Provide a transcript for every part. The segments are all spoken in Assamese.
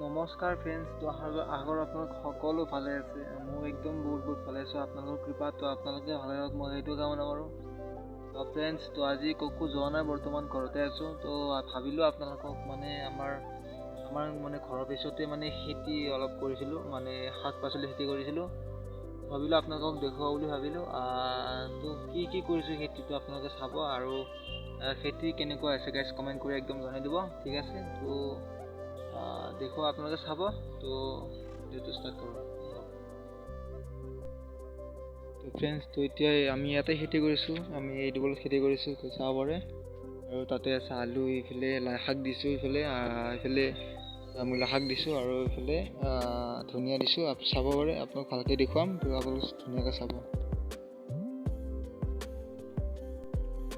নমস্কাৰ ফ্ৰেণ্ডছ, তো আগৰ আপোনালোক সকলো ভালে আছে। মই একদম বহুত ভালে আছোঁ। আপোনালোকৰ কৃপাত আপোনালোকে ভালে হওক, মই সেইটো কামনা কৰোঁ। ফ্ৰেণ্ডছ, তো আজি ক'তো যোৱা নাই, বৰ্তমান ঘৰতে আছোঁ। তো ভাবিলোঁ আপোনালোকক আমাৰ ঘৰৰ পিছতে খেতি অলপ কৰিছিলোঁ, শাক পাচলি খেতি কৰিছিলোঁ। ভাবিলোঁ আপোনালোকক দেখুৱাওঁ বুলি ভাবিলোঁ। তো কি কৰিছোঁ খেতিটো আপোনালোকে চাব, আৰু খেতি কেনেকুৱা আছে গাইজ কমেণ্ট কৰি একদম জনাই দিব, ঠিক আছে। তো দেখো আপোনালোকে চাব। তো ভিডিঅ'টো ষ্টাৰ্ট কৰোঁ। তো ফ্ৰেণ্ডছ, তো এতিয়া আমি ইয়াতে খেতি কৰিছোঁ, আমি এই দুবলত খেতি কৰিছোঁ, চাব পাৰে। আৰু তাতে আছে আলু, এইফালে লাই শাক দিছোঁ, এইফালে মূলা শাক দিছোঁ, আৰু এইফালে ধনিয়া দিছোঁ। চাব পাৰে, আপোনাক ভালকৈ দেখুৱাম, তো আপোনালোকে ধুনীয়াকৈ চাব।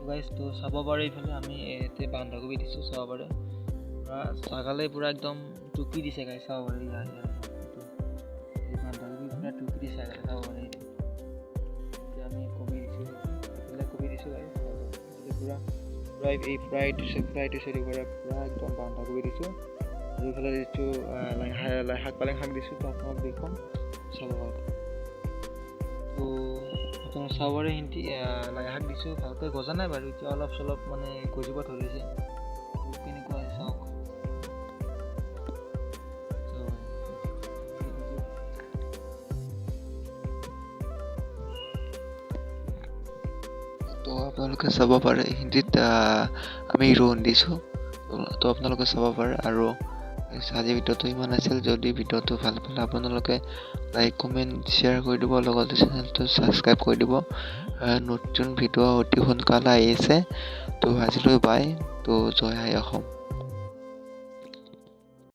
গাইজ, তো চাব পাৰে, এইফালে আমি ইয়াতে বন্ধাকবি দিছোঁ, চাব পাৰে। ছাগালে পুৰা একদম টুকি দিছে গাইজ, চাব পাৰে। এই বন্ধাকবি পুৰা টুকি দিছে, চাব পাৰে। এতিয়া আমি কবি দিছোঁ, এইফালে কবি দিছোঁ গাইজ, পুৰা এই ফ্ৰাইটো চলি কৰে, পুৰা একদম বন্ধাকবি দিছোঁ। আৰু এইফালে দিছোঁ লাই শাক, পালেং শাক দিছোঁ। তো আপোনাক দেখুৱাম, চাব পাৰে। তো আপোনাক চাব পাৰে, সিহঁতি লাই শাক দিছোঁ, ভালকৈ গজা নাই বাৰু, এতিয়া অলপ চলপ গজিব ধৰিছে। কেনেকুৱা চাওক। তো আপোনালোকে চাব পাৰে, হিন্দীত আমি ৰোহন দিছোঁ। তো আপোনালোকে চাব পাৰে। আৰু আজি ভিডিঅ'টো ইমান আছিল। যদি ভিডিঅ'টো ভাল পালে আপোনালোকে লাইক, কমেণ্ট, শ্বেয়াৰ কৰি দিব, লগতে চেনেলটো ছাবস্ক্ৰাইব কৰি দিব। নতুন ভিডিঅ' অতি সোনকালে আহি আছে। তো আজিলৈ বাই। তো জয় আই অসম।